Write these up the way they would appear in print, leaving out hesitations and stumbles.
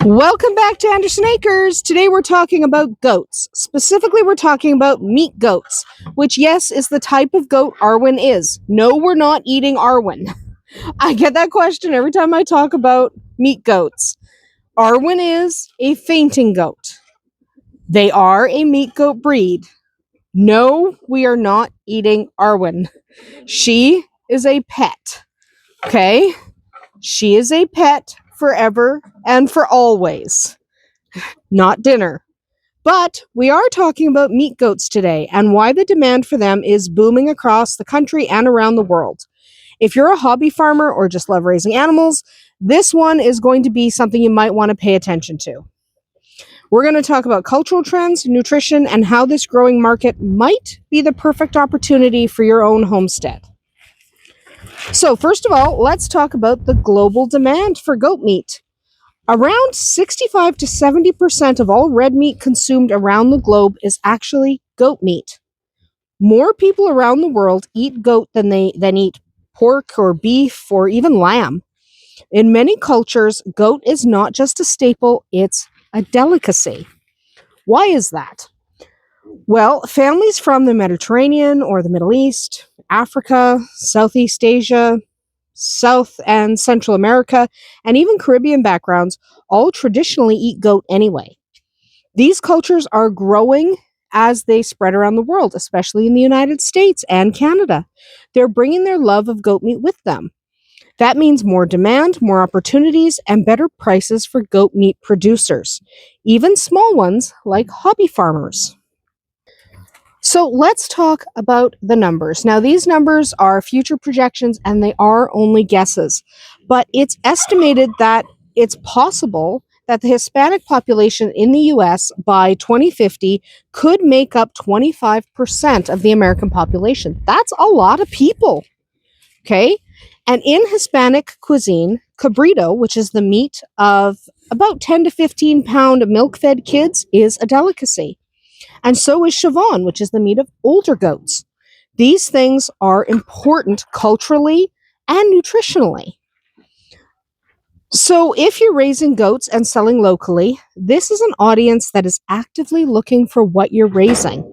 Welcome back to Andersen Acres. Today we're talking about goats. Specifically, we're talking about meat goats, which, yes, is the type of goat Arwen is. No, we're not eating Arwen. I get that question every time I talk about meat goats. Arwen is a fainting goat. They are a meat goat breed. No, we are not eating Arwen. She is a pet. Okay? She is a pet forever and for always. Not dinner. But we are talking about meat goats today and why the demand for them is booming across the country and around the world. If you're a hobby farmer or just love raising animals, this one is going to be something you might want to pay attention to. We're going to talk about cultural trends, nutrition, and how this growing market might be the perfect opportunity for your own homestead. So, first of all, let's talk about the global demand for goat meat. Around 65 to 70% of all red meat consumed around the globe is actually goat meat. More people around the world eat goat than eat pork or beef or even lamb. In many cultures, goat is not just a staple, it's a delicacy. Why is that? Well, families from the Mediterranean or the Middle East, Africa, Southeast Asia, South and Central America, and even Caribbean backgrounds all traditionally eat goat anyway. These cultures are growing as they spread around the world, especially in the United States and Canada. They're bringing their love of goat meat with them. That means more demand, more opportunities, and better prices for goat meat producers, even small ones like hobby farmers. So let's talk about the numbers. Now, these numbers are future projections and they are only guesses, but it's estimated that it's possible that the Hispanic population in the US by 2050 could make up 25% of the American population. That's a lot of people. Okay? And in Hispanic cuisine, cabrito, which is the meat of about 10 to 15 pound milk-fed kids, is a delicacy. And so is chevon, which is the meat of older goats. These things are important culturally and nutritionally. So if you're raising goats and selling locally, this is an audience that is actively looking for what you're raising.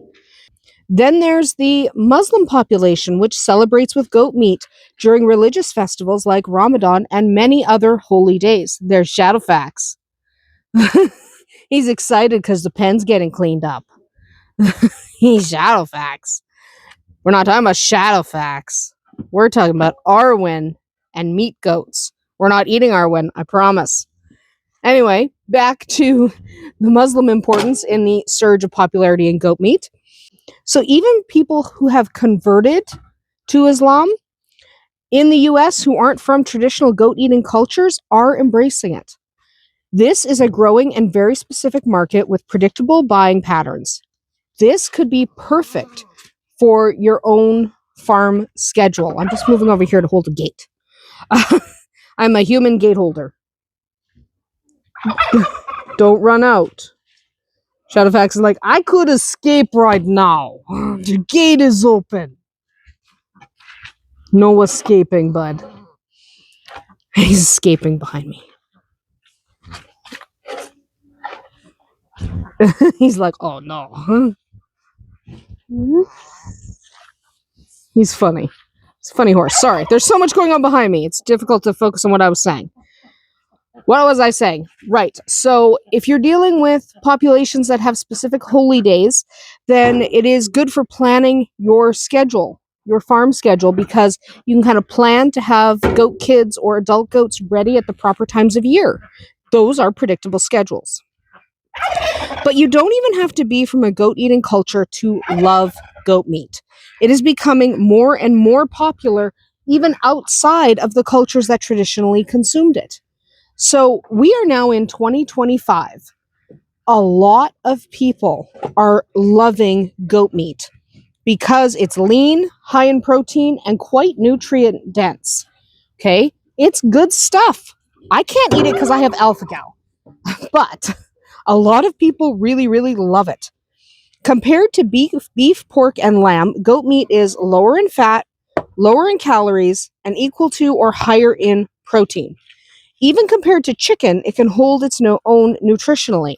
Then there's the Muslim population, which celebrates with goat meat during religious festivals like Ramadan and many other holy days. There's Shadowfax. He's excited because the pen's getting cleaned up. He's Shadowfax. We're not talking about Shadowfax. We're talking about Arwen and meat goats. We're not eating Arwen, I promise. Anyway, back to the Muslim importance in the surge of popularity in goat meat. So even people who have converted to Islam in the US who aren't from traditional goat eating cultures are embracing it. This is a growing and very specific market with predictable buying patterns. This could be perfect for your own farm schedule. I'm just moving over here to hold a gate. I'm a human gate holder. Don't run out. Shadowfax is like, I could escape right now. The gate is open. No escaping, bud. He's escaping behind me. He's like, oh no. He's funny. It's a funny horse. Sorry. There's so much going on behind me. It's difficult to focus on what I was saying. What was I saying? Right. So if you're dealing with populations that have specific holy days, then it is good for planning your schedule, your farm schedule, because you can kind of plan to have goat kids or adult goats ready at the proper times of year. Those are predictable schedules. But you don't even have to be from a goat eating culture to love goat meat. It is becoming more and more popular even outside of the cultures that traditionally consumed it. So we are now in 2025. A lot of people are loving goat meat because it's lean, high in protein, and quite nutrient dense. Okay? It's good stuff. I can't eat it because I have alpha-gal. But a lot of people really, really love it. Compared to beef, pork, and lamb, goat meat is lower in fat, lower in calories, and equal to or higher in protein. Even compared to chicken, it can hold its own nutritionally.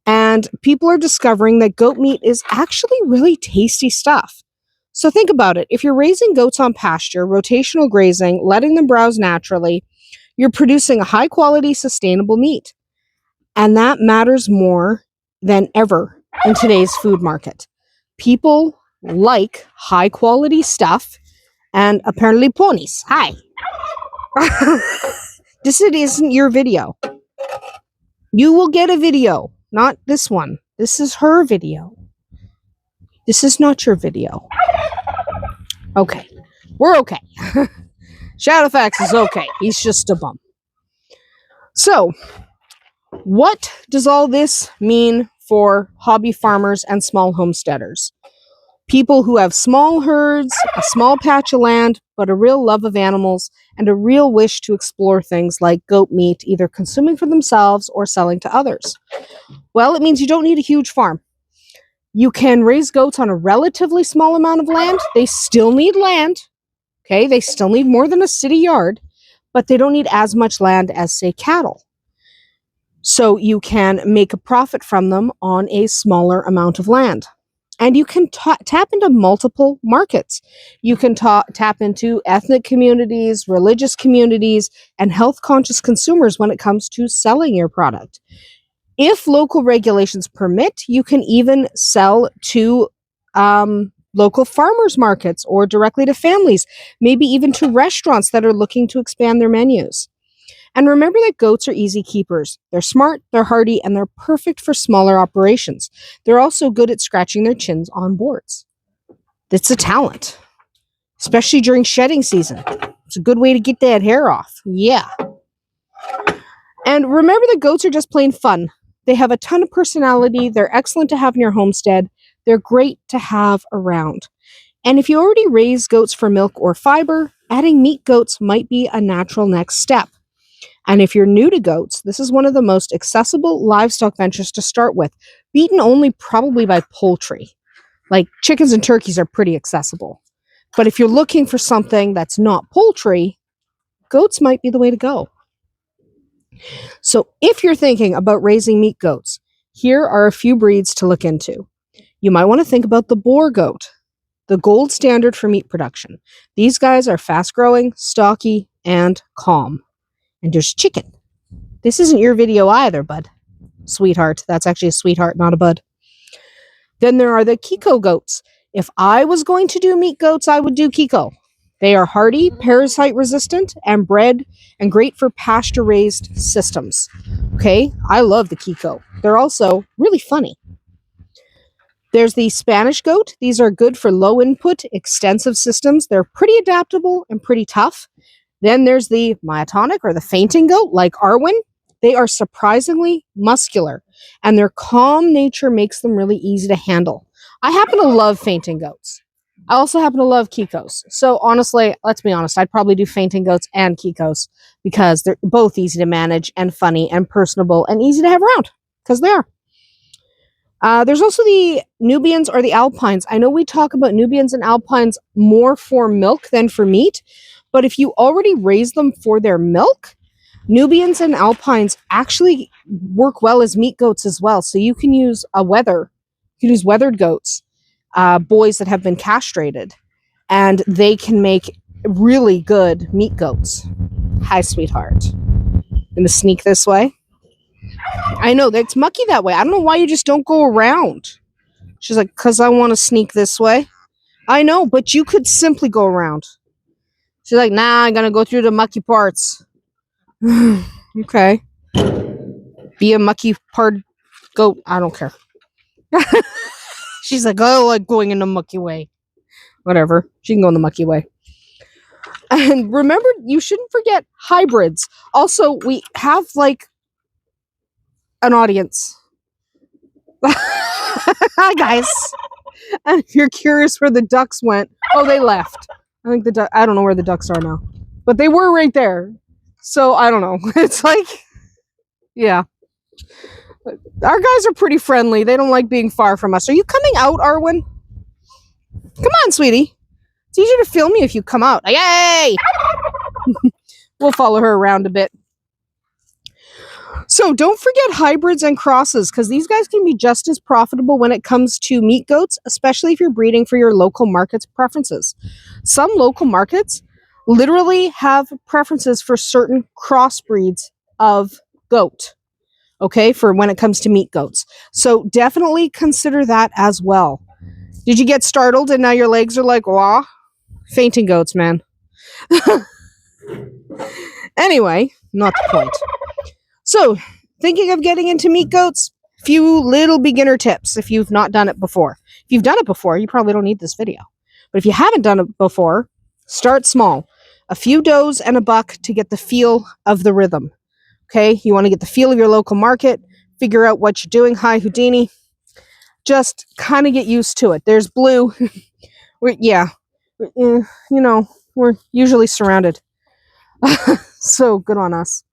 And people are discovering that goat meat is actually really tasty stuff. So think about it. If you're raising goats on pasture, rotational grazing, letting them browse naturally, you're producing a high quality, sustainable meat. And that matters more than ever in today's food market. People like high quality stuff and apparently ponies. Hi. This isn't your video. You will get a video, not this one. This is her video. This is not your video. Okay. We're okay. Shadowfax is okay. He's just a bum. So, what does all this mean for hobby farmers and small homesteaders? People who have small herds, a small patch of land, but a real love of animals and a real wish to explore things like goat meat, either consuming for themselves or selling to others. Well, it means you don't need a huge farm. You can raise goats on a relatively small amount of land. They still need land. Okay, they still need more than a city yard, but they don't need as much land as, say, cattle. So you can make a profit from them on a smaller amount of land. And you can tap into multiple markets. You can tap into ethnic communities, religious communities, and health-conscious consumers when it comes to selling your product. If local regulations permit, you can even sell to local farmers markets or directly to families, maybe even to restaurants that are looking to expand their menus. And remember that goats are easy keepers. They're smart, they're hardy, and they're perfect for smaller operations. They're also good at scratching their chins on boards. It's a talent, especially during shedding season. It's a good way to get that hair off. Yeah. And remember that goats are just plain fun. They have a ton of personality. They're excellent to have in your homestead. They're great to have around. And if you already raise goats for milk or fiber, adding meat goats might be a natural next step. And if you're new to goats, this is one of the most accessible livestock ventures to start with, beaten only probably by poultry. Like chickens and turkeys are pretty accessible. But if you're looking for something that's not poultry, goats might be the way to go. So if you're thinking about raising meat goats, here are a few breeds to look into. You might want to think about the boar goat, the gold standard for meat production. These guys are fast-growing, stocky, and calm. And there's chicken. This isn't your video either, bud. Sweetheart. That's actually a sweetheart, not a bud. Then there are the Kiko goats. If I was going to do meat goats, I would do Kiko. They are hardy, parasite resistant, and bred and great for pasture-raised systems. Okay, I love the Kiko. They're also really funny. There's the Spanish goat. These are good for low input, extensive systems. They're pretty adaptable and pretty tough. Then there's the myotonic or the fainting goat, like Arwen. They are surprisingly muscular, and their calm nature makes them really easy to handle. I happen to love fainting goats. I also happen to love Kikos. So honestly, let's be honest, I'd probably do fainting goats and Kikos because they're both easy to manage and funny and personable and easy to have around, because they are. There's also the Nubians or the Alpines. I know we talk about Nubians and Alpines more for milk than for meat, but if you already raise them for their milk, Nubians and Alpines actually work well as meat goats as well. So you can use weathered goats, boys that have been castrated, and they can make really good meat goats. Hi, sweetheart. Gonna sneak this way. I know, that's mucky that way. I don't know why you just don't go around. She's like, because I want to sneak this way. I know, but you could simply go around. She's like, nah, I'm going to go through the mucky parts. Okay. Be a mucky part goat. I don't care. She's like, I like going in the mucky way. Whatever. She can go in the mucky way. And remember, you shouldn't forget hybrids. Also, we have like an audience. Hi, guys. And if you're curious where the ducks went, oh, they left. I think I don't know where the ducks are now, but they were right there. So I don't know. It's like, yeah. Our guys are pretty friendly. They don't like being far from us. Are you coming out, Arwen? Come on, sweetie. It's easier to film you if you come out. Like, yay! We'll follow her around a bit. So don't forget hybrids and crosses, because these guys can be just as profitable when it comes to meat goats, especially if you're breeding for your local market's preferences. Some local markets literally have preferences for certain crossbreeds of goat, okay, for when it comes to meat goats. So definitely consider that as well. Did you get startled and now your legs are like, wah? Fainting goats, man. Anyway, not the point. So, thinking of getting into meat goats? Few little beginner tips if you've not done it before. If you've done it before, you probably don't need this video. But if you haven't done it before, start small. A few does and a buck to get the feel of the rhythm. Okay, you want to get the feel of your local market, figure out what you're doing. Hi, Houdini. Just kind of get used to it. There's Blue. We're usually surrounded. So good on us.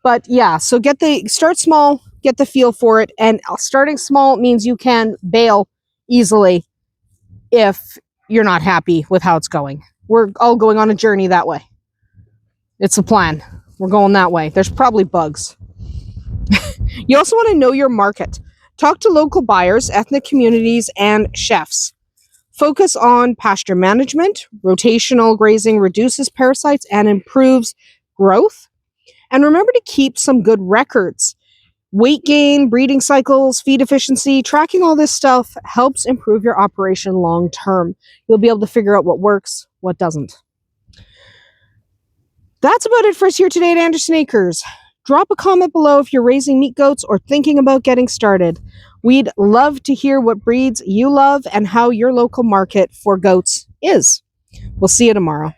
But yeah, so start small, get the feel for it, and starting small means you can bail easily if you're not happy with how it's going. We're all going on a journey that way. It's a plan. We're going that way. There's probably bugs. You also want to know your market. Talk to local buyers, ethnic communities, and chefs. Focus on pasture management. Rotational grazing reduces parasites and improves growth. And remember to keep some good records. Weight gain, breeding cycles, feed efficiency, tracking all this stuff helps improve your operation long term. You'll be able to figure out what works, what doesn't. That's about it for us here today at Andersen Acres. Drop a comment below if you're raising meat goats or thinking about getting started. We'd love to hear what breeds you love and how your local market for goats is. We'll see you tomorrow.